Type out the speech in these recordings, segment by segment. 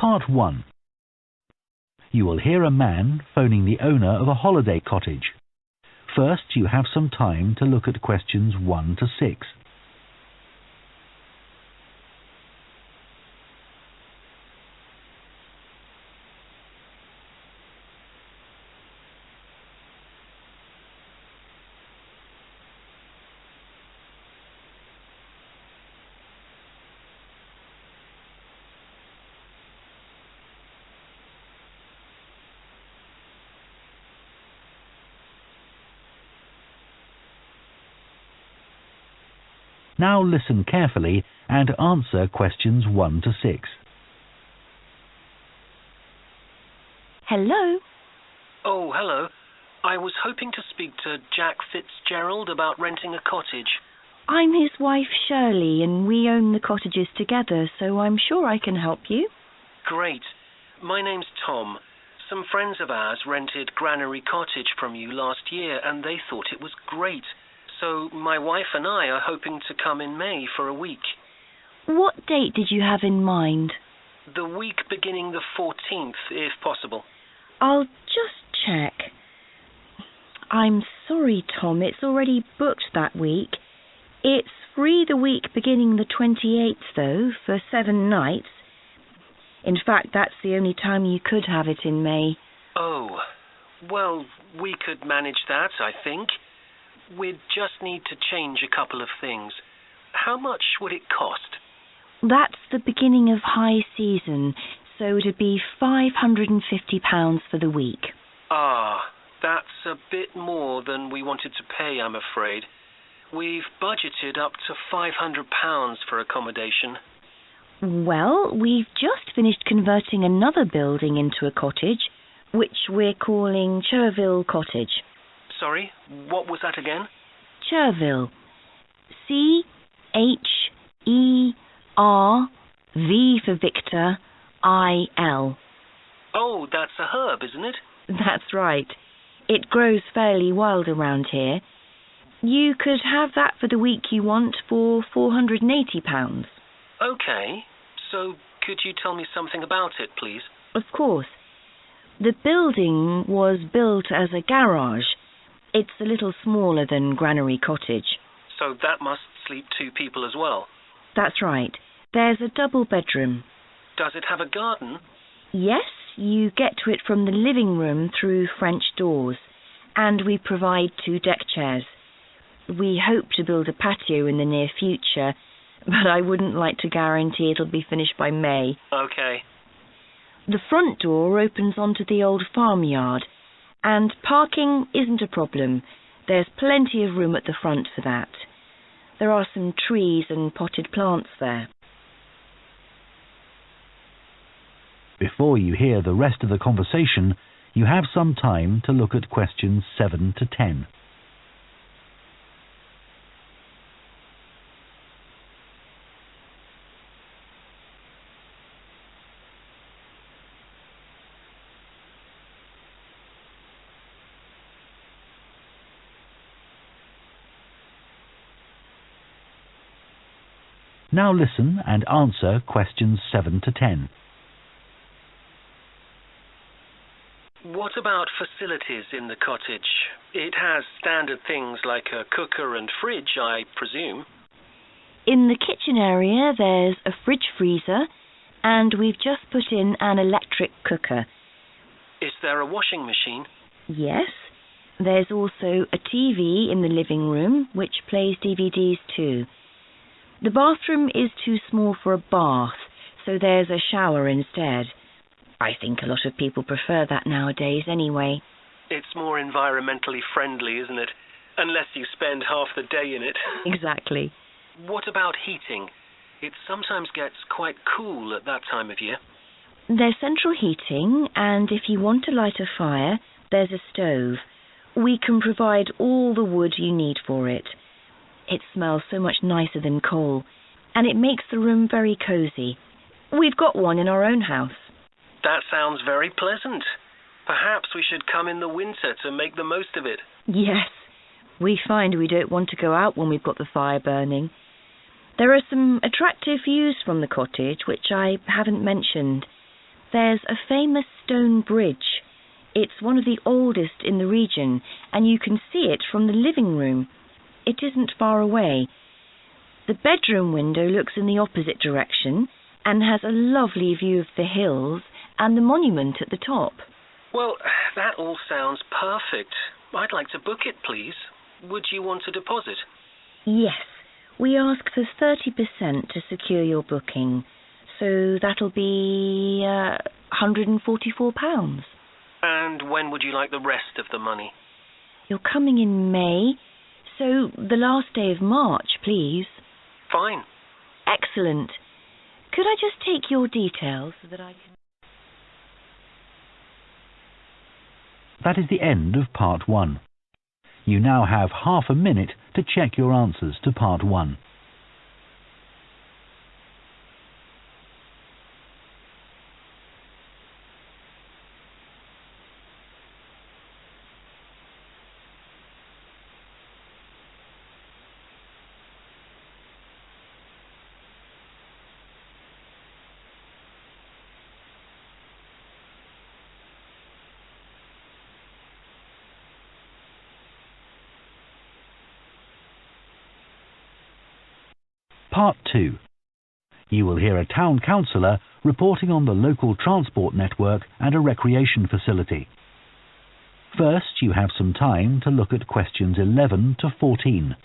Part 1. You will hear a man phoning the owner of a holiday cottage. First, you have some time to look at questions 1 to 6. Now listen carefully and answer questions 1 to 6. Hello? Oh, hello. I was hoping to speak to Jack Fitzgerald about renting a cottage. I'm his wife Shirley and we own the cottages together, so I'm sure I can help you. Great. My name's Tom. Some friends of ours rented Granary Cottage from you last year and they thought it was great. So my wife and I are hoping to come in May for a week. What date did you have in mind? The week beginning the 14th, if possible. I'll just check. I'm sorry, Tom, it's already booked that week. It's free the week beginning the 28th, though, for 7 nights. In fact, that's the only time you could have it in May. Oh, well, we could manage that, I think. We'd just need to change a couple of things. How much would it cost? That's the beginning of high season, so it'd be £550 for the week. Ah, that's a bit more than we wanted to pay, I'm afraid. We've budgeted up to £500 for accommodation. Well, we've just finished converting another building into a cottage, which we're calling Cherville Cottage. Sorry, what was that again? Cherville. C-H-E-R-V for Victor, I-L. Oh, that's a herb, isn't it? That's right. It grows fairly wild around here. You could have that for the week you want for £480. Okay, so could you tell me something about it, please? Of course. The building was built as a garage. It's a little smaller than Granary Cottage. So that must sleep 2 people as well? That's right. There's a double bedroom. Does it have a garden? Yes, you get to it from the living room through French doors, and we provide 2 deck chairs. We hope to build a patio in the near future, but I wouldn't like to guarantee it'll be finished by May. Okay. The front door opens onto the old farmyard, and parking isn't a problem. There's plenty of room at the front for that. There are some trees and potted plants there. Before you hear the rest of the conversation, you have some time to look at questions 7 to 10. Now listen and answer questions 7 to 10. What about facilities in the cottage? It has standard things like a cooker and fridge, I presume. In the kitchen area, there's a fridge freezer, and we've just put in an electric cooker. Is there a washing machine? Yes. There's also a TV in the living room, which plays DVDs too. The bathroom is too small for a bath, so there's a shower instead. I think a lot of people prefer that nowadays anyway. It's more environmentally friendly, isn't it? Unless you spend half the day in it. Exactly. What about heating? It sometimes gets quite cool at that time of year. There's central heating, and if you want to light a fire, there's a stove. We can provide all the wood you need for it. It smells so much nicer than coal, and it makes the room very cosy. We've got one in our own house. That sounds very pleasant. Perhaps we should come in the winter to make the most of it. Yes. We find we don't want to go out when we've got the fire burning. There are some attractive views from the cottage, which I haven't mentioned. There's a famous stone bridge. It's one of the oldest in the region, and you can see it from the living room. It isn't far away. The bedroom window looks in the opposite direction and has a lovely view of the hills and the monument at the top. Well, that all sounds perfect. I'd like to book it, please. Would you want a deposit? Yes, we ask for 30% to secure your booking, so that'll be £144. And when would you like the rest of the money? You're coming in May, so the last day of March, please. Fine. Excellent. Could I just take your details so that I can... That is the end of part 1. You now have half a minute to check your answers to part 1. Part 2. You will hear a town councillor reporting on the local transport network and a recreation facility. First, you have some time to look at questions 11 to 14.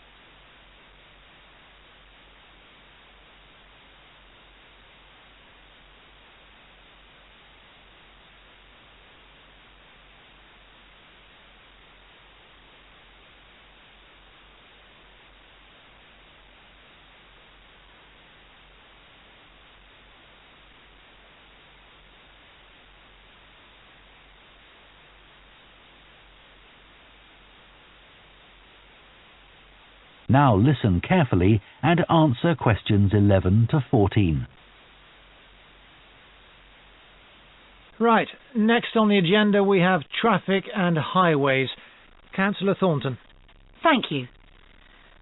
Now listen carefully and answer questions 11 to 14. Right, next on the agenda we have traffic and highways. Councillor Thornton. Thank you.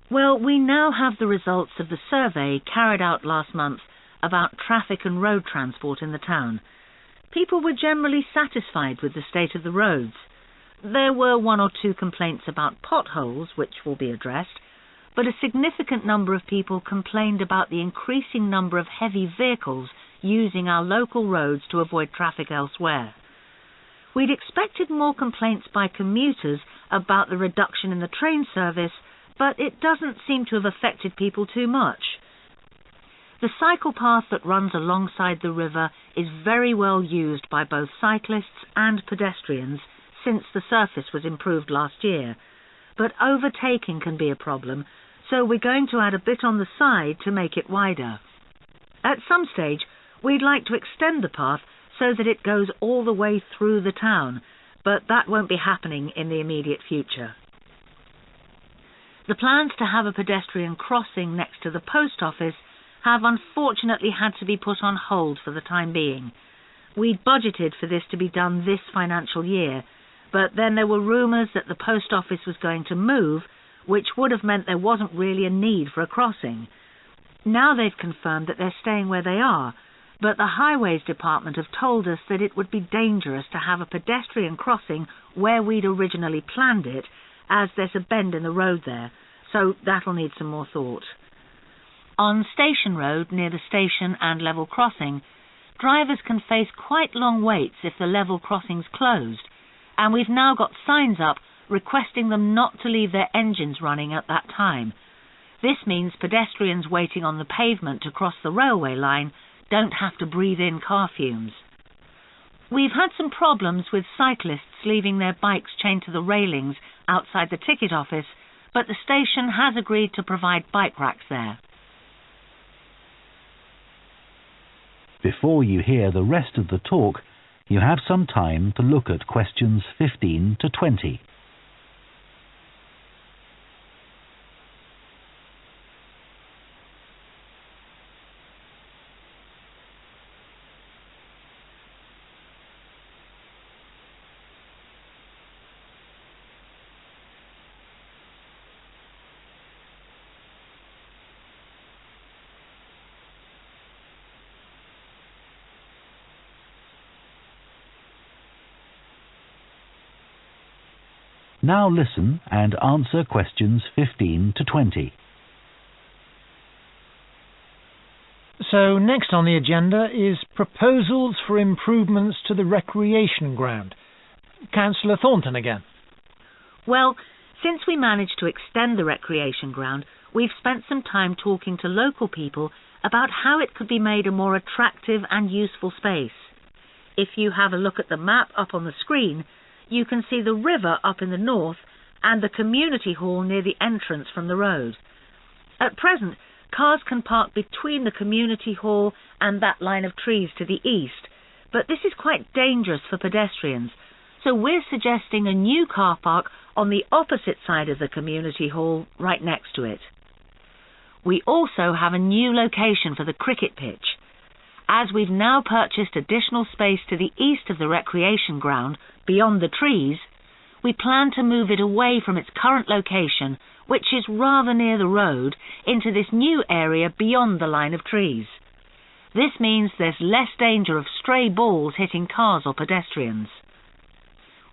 Well, we now have the results of the survey carried out last month about traffic and road transport in the town. People were generally satisfied with the state of the roads. There were 1 or 2 complaints about potholes, which will be addressed, but a significant number of people complained about the increasing number of heavy vehicles using our local roads to avoid traffic elsewhere. We'd expected more complaints by commuters about the reduction in the train service, but it doesn't seem to have affected people too much. The cycle path that runs alongside the river is very well used by both cyclists and pedestrians since the surface was improved last year, but overtaking can be a problem, so we're going to add a bit on the side to make it wider. At some stage, we'd like to extend the path so that it goes all the way through the town, but that won't be happening in the immediate future. The plans to have a pedestrian crossing next to the post office have unfortunately had to be put on hold for the time being. We'd budgeted for this to be done this financial year, but then there were rumours that the post office was going to move, which would have meant there wasn't really a need for a crossing. Now they've confirmed that they're staying where they are, but the Highways Department have told us that it would be dangerous to have a pedestrian crossing where we'd originally planned it, as there's a bend in the road there, so that'll need some more thought. On Station Road, near the station and level crossing, drivers can face quite long waits if the level crossing's closed, and we've now got signs up requesting them not to leave their engines running at that time. This means pedestrians waiting on the pavement to cross the railway line don't have to breathe in car fumes. We've had some problems with cyclists leaving their bikes chained to the railings outside the ticket office, but the station has agreed to provide bike racks there. Before you hear the rest of the talk, you have some time to look at questions 15 to 20. Now listen and answer questions 15 to 20. So next on the agenda is proposals for improvements to the recreation ground. Councillor Thornton again. Well, since we managed to extend the recreation ground, we've spent some time talking to local people about how it could be made a more attractive and useful space. If you have a look at the map up on the screen, you can see the river up in the north and the community hall near the entrance from the road. At present, cars can park between the community hall and that line of trees to the east, but this is quite dangerous for pedestrians, so we're suggesting a new car park on the opposite side of the community hall, right next to it. We also have a new location for the cricket pitch. As we've now purchased additional space to the east of the recreation ground, beyond the trees, we plan to move it away from its current location, which is rather near the road, into this new area beyond the line of trees. This means there's less danger of stray balls hitting cars or pedestrians.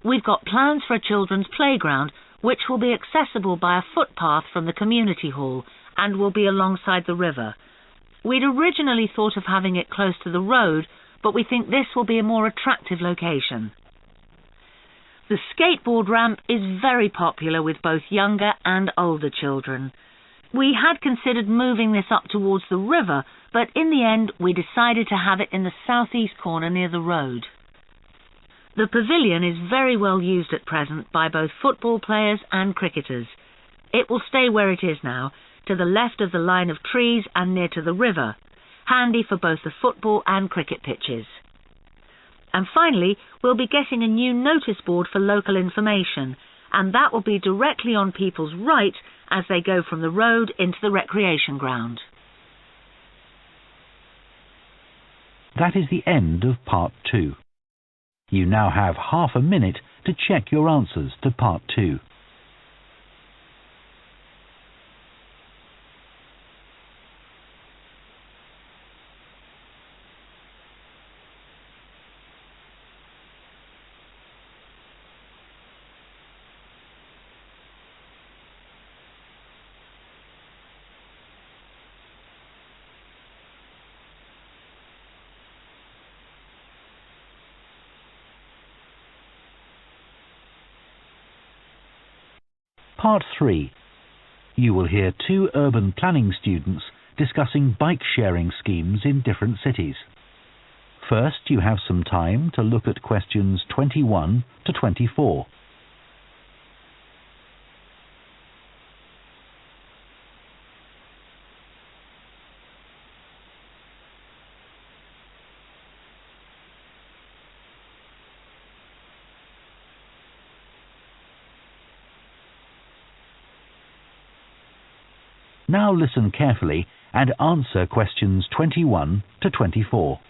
We've got plans for a children's playground, which will be accessible by a footpath from the community hall and will be alongside the river. We'd originally thought of having it close to the road, but we think this will be a more attractive location. The skateboard ramp is very popular with both younger and older children. We had considered moving this up towards the river, but in the end we decided to have it in the southeast corner near the road. The pavilion is very well used at present by both football players and cricketers. It will stay where it is now, to the left of the line of trees and near to the river, handy for both the football and cricket pitches. And finally, we'll be getting a new notice board for local information, and that will be directly on people's right as they go from the road into the recreation ground. That is the end of Part 2. You now have half a minute to check your answers to Part 2. Part 3. You will hear two urban planning students discussing bike-sharing schemes in different cities. First, you have some time to look at questions 21 to 24. Now listen carefully and answer questions 21 to 24.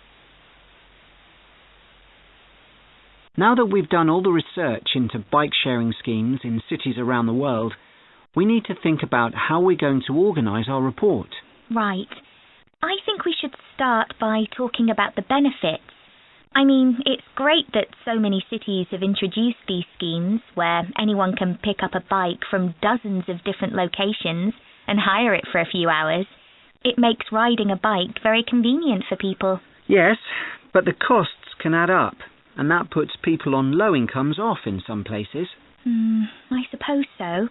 Now that we've done all the research into bike-sharing schemes in cities around the world, we need to think about how we're going to organise our report. Right. I think we should start by talking about the benefits. I mean, it's great that so many cities have introduced these schemes where anyone can pick up a bike from dozens of different locations and hire it for a few hours. It makes riding a bike very convenient for people. Yes, but the costs can add up, and that puts people on low incomes off in some places. I suppose so.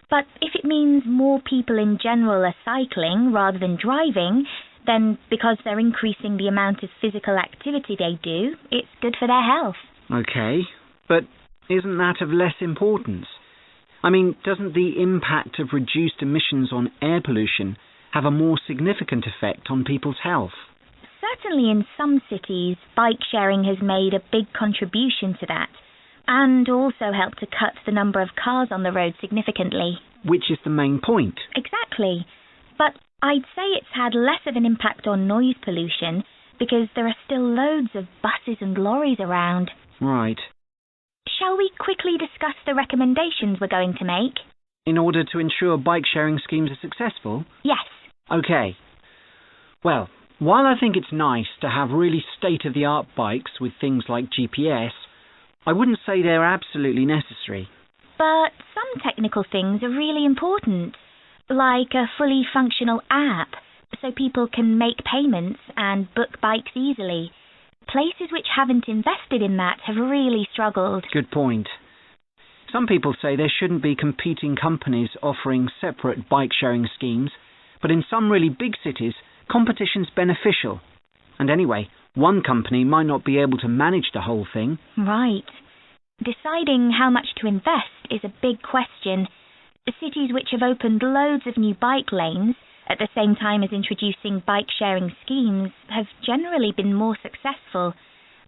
But if it means more people in general are cycling rather than driving, then because they're increasing the amount of physical activity they do, it's good for their health. OK, but isn't that of less importance? I mean, doesn't the impact of reduced emissions on air pollution have a more significant effect on people's health? Certainly in some cities, bike sharing has made a big contribution to that, and also helped to cut the number of cars on the road significantly. Which is the main point. Exactly. But I'd say it's had less of an impact on noise pollution because there are still loads of buses and lorries around. Right. Shall we quickly discuss the recommendations we're going to make? In order to ensure bike-sharing schemes are successful? Yes. OK. Well, while I think it's nice to have really state-of-the-art bikes with things like GPS, I wouldn't say they're absolutely necessary. But some technical things are really important, like a fully functional app, so people can make payments and book bikes easily. Places which haven't invested in that have really struggled. Good point. Some people say there shouldn't be competing companies offering separate bike-sharing schemes, but in some really big cities, competition's beneficial. And anyway, one company might not be able to manage the whole thing. Right. Deciding how much to invest is a big question. Cities which have opened loads of new bike lanes at the same time as introducing bike-sharing schemes have generally been more successful.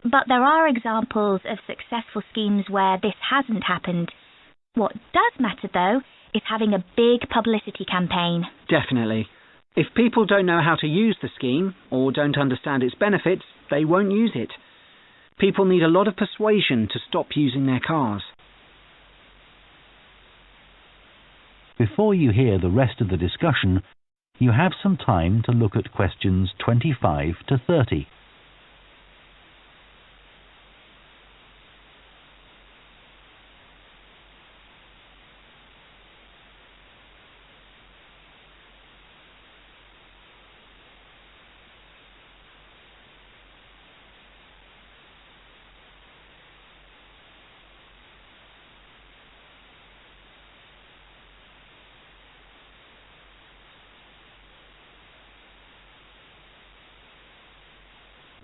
But there are examples of successful schemes where this hasn't happened. What does matter, though, is having a big publicity campaign. Definitely. If people don't know how to use the scheme or don't understand its benefits, they won't use it. People need a lot of persuasion to stop using their cars. Before you hear the rest of the discussion, you have some time to look at questions 25 to 30.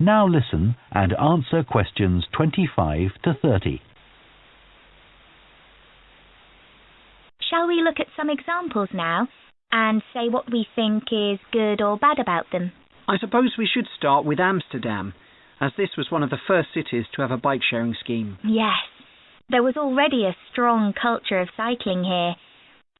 Now listen and answer questions 25 to 30. Shall we look at some examples now and say what we think is good or bad about them? I suppose we should start with Amsterdam, as this was one of the first cities to have a bike-sharing scheme. Yes, there was already a strong culture of cycling here.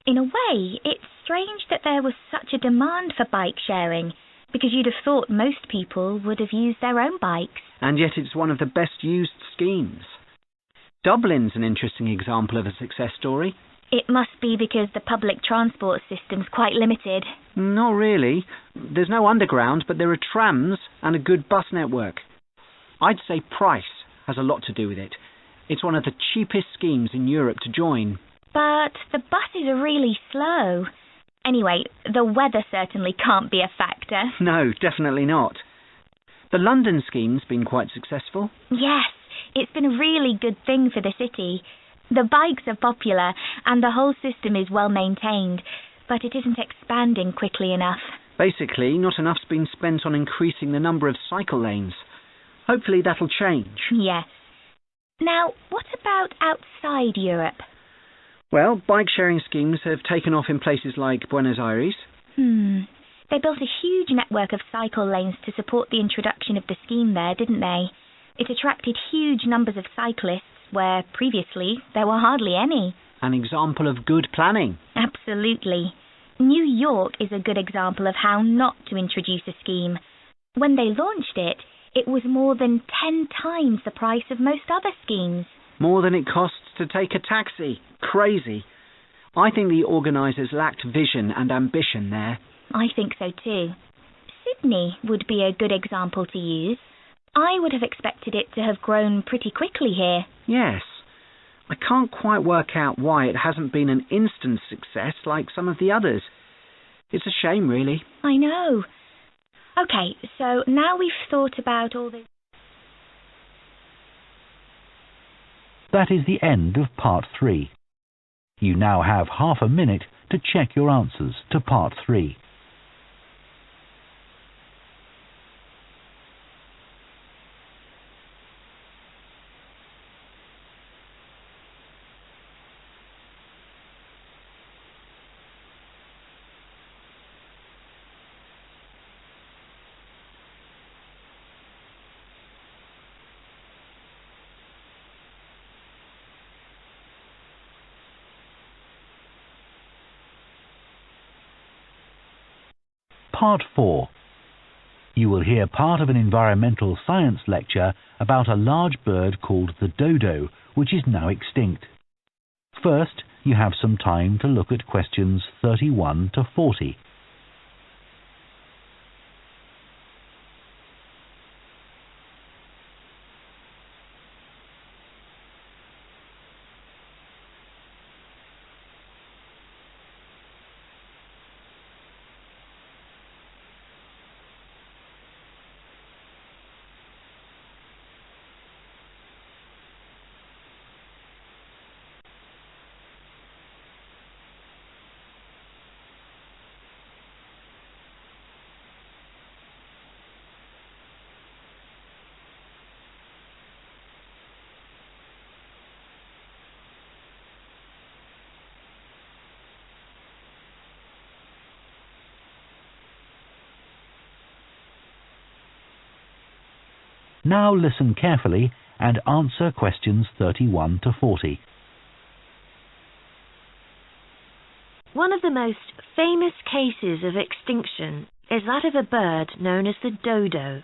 In a way, it's strange that there was such a demand for bike sharing, because you'd have thought most people would have used their own bikes. And yet it's one of the best used schemes. Dublin's an interesting example of a success story. It must be because the public transport system's quite limited. Not really. There's no underground, but there are trams and a good bus network. I'd say price has a lot to do with it. It's one of the cheapest schemes in Europe to join. But the buses are really slow. Anyway, the weather certainly can't be a factor. No, definitely not. The London scheme's been quite successful. Yes, it's been a really good thing for the city. The bikes are popular and the whole system is well maintained, but it isn't expanding quickly enough. Basically, not enough's been spent on increasing the number of cycle lanes. Hopefully that'll change. Yes. Now, what about outside Europe? Well, bike-sharing schemes have taken off in places like Buenos Aires. They built a huge network of cycle lanes to support the introduction of the scheme there, didn't they? It attracted huge numbers of cyclists where previously there were hardly any. An example of good planning. Absolutely. New York is a good example of how not to introduce a scheme. When they launched it, it was more than 10 times the price of most other schemes. More than it costs to take a taxi. Crazy. I think the organisers lacked vision and ambition there. I think so too. Sydney would be a good example to use. I would have expected it to have grown pretty quickly here. Yes. I can't quite work out why it hasn't been an instant success like some of the others. It's a shame, really. I know. OK, so now we've thought about all this. That is the end of part 3. You now have half a minute to check your answers to part 3. Part 4. You will hear part of an environmental science lecture about a large bird called the dodo, which is now extinct. First, you have some time to look at questions 31 to 40. Now listen carefully and answer questions 31 to 40. One of the most famous cases of extinction is that of a bird known as the dodo.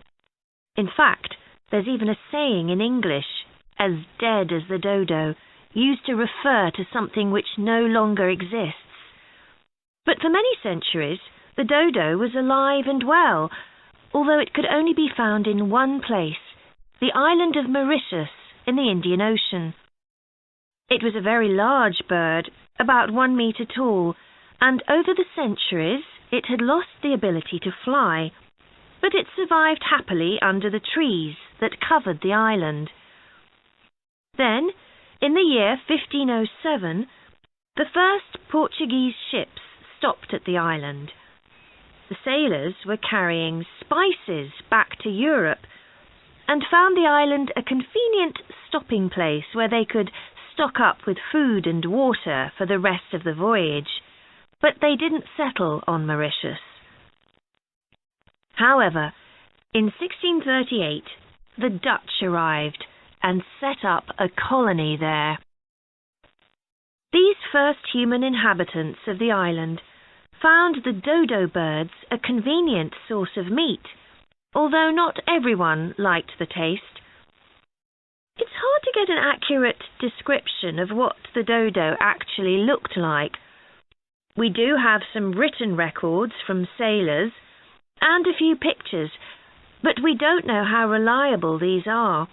In fact, there's even a saying in English, as dead as the dodo, used to refer to something which no longer exists. But for many centuries, the dodo was alive and well, although it could only be found in one place, the island of Mauritius in the Indian Ocean. It was a very large bird, about 1 meter tall, and over the centuries it had lost the ability to fly, but it survived happily under the trees that covered the island. Then, in the year 1507, the first Portuguese ships stopped at the island. The sailors were carrying spices back to Europe and found the island a convenient stopping place where they could stock up with food and water for the rest of the voyage, but they didn't settle on Mauritius. However, in 1638, the Dutch arrived and set up a colony there. These first human inhabitants of the island found the dodo birds a convenient source of meat, although not everyone liked the taste. It's hard to get an accurate description of what the dodo actually looked like. We do have some written records from sailors and a few pictures, but we don't know how reliable these are.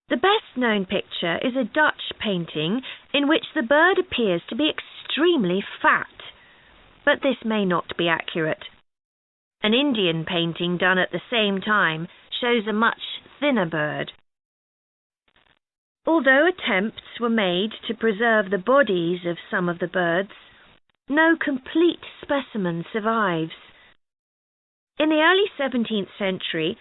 The best known picture is a Dutch painting in which the bird appears to be extremely fat, but this may not be accurate. An Indian painting done at the same time shows a much thinner bird. Although attempts were made to preserve the bodies of some of the birds, no complete specimen survives. In the early 17th century,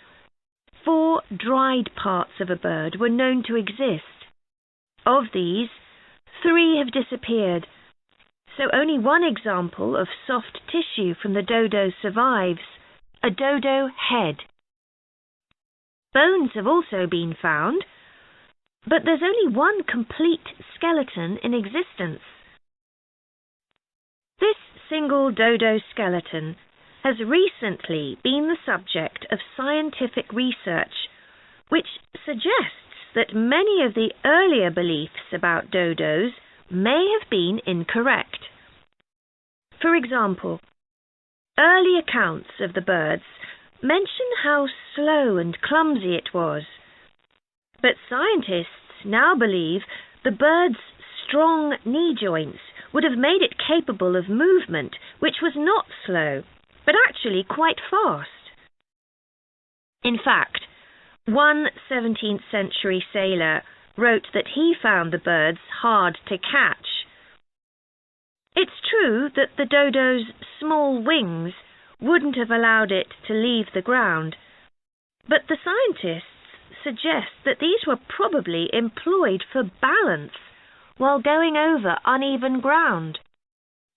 4 dried parts of a bird were known to exist. Of these, 3 have disappeared, so only one example of soft tissue from the dodo survives, a dodo head. Bones have also been found, but there's only one complete skeleton in existence. This single dodo skeleton has recently been the subject of scientific research, which suggests that many of the earlier beliefs about dodos may have been incorrect. For example, early accounts of the birds mention how slow and clumsy it was, but scientists now believe the bird's strong knee joints would have made it capable of movement which was not slow, but actually quite fast. In fact, one 17th century sailor wrote that he found the birds hard to catch. It's true that the dodo's small wings wouldn't have allowed it to leave the ground, but the scientists suggest that these were probably employed for balance while going over uneven ground.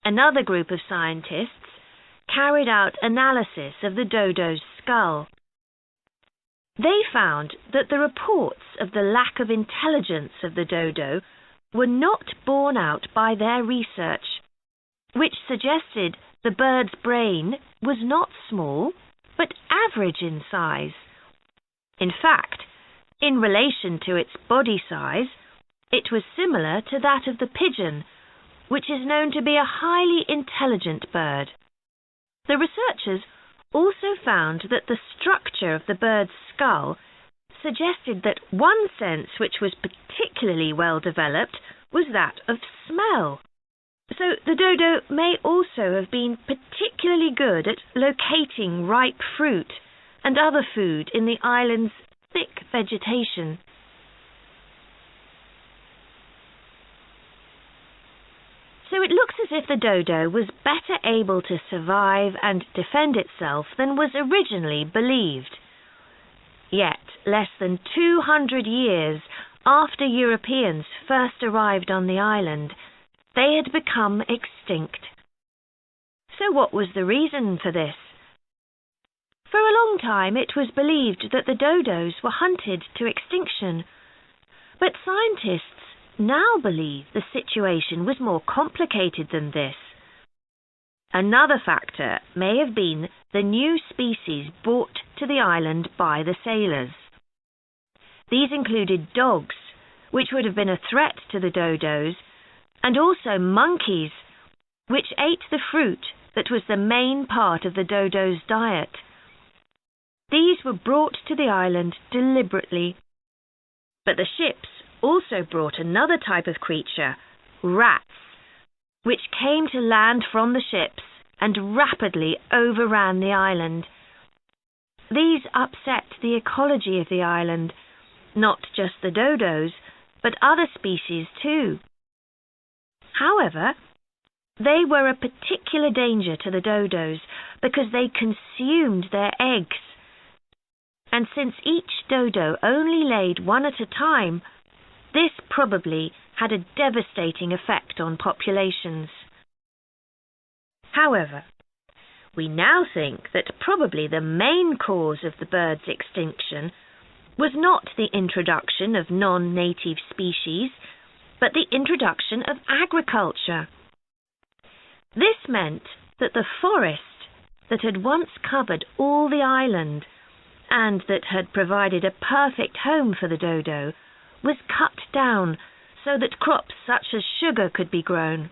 Another group of scientists carried out analysis of the dodo's skull. They found that the reports of the lack of intelligence of the dodo were not borne out by their research, which suggested the bird's brain was not small, but average in size. In fact, in relation to its body size, it was similar to that of the pigeon, which is known to be a highly intelligent bird. The researchers also found that the structure of the bird's skull suggested that one sense which was particularly well developed was that of smell. So the dodo may also have been particularly good at locating ripe fruit and other food in the island's thick vegetation. So it looks as if the dodo was better able to survive and defend itself than was originally believed. Yet, less than 200 years after Europeans first arrived on the island, they had become extinct. So what was the reason for this? For a long time it was believed that the dodos were hunted to extinction, but scientists now believe the situation was more complicated than this. Another factor may have been the new species brought to the island by the sailors. These included dogs, which would have been a threat to the dodos, and also monkeys, which ate the fruit that was the main part of the dodos' diet. These were brought to the island deliberately. But the ships also brought another type of creature, rats, which came to land from the ships and rapidly overran the island. These upset the ecology of the island, not just the dodos, but other species too. However, they were a particular danger to the dodos because they consumed their eggs. And since each dodo only laid one at a time, this probably had a devastating effect on populations. However, we now think that probably the main cause of the bird's extinction was not the introduction of non-native species, but the introduction of agriculture. This meant that the forest that had once covered all the island and that had provided a perfect home for the dodo was cut down so that crops such as sugar could be grown.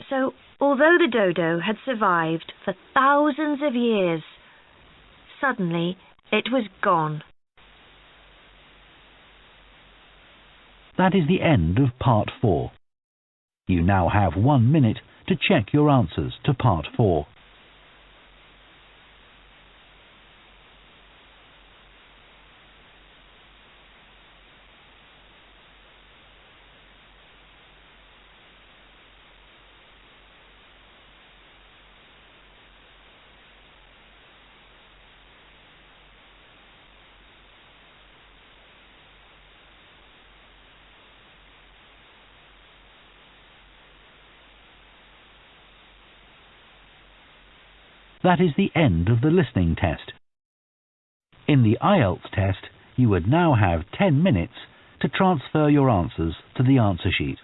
So, although the dodo had survived for thousands of years, suddenly it was gone. That is the end of Part 4. You now have 1 minute to check your answers to Part 4. That is the end of the listening test. In the IELTS test, you would now have 10 minutes to transfer your answers to the answer sheet.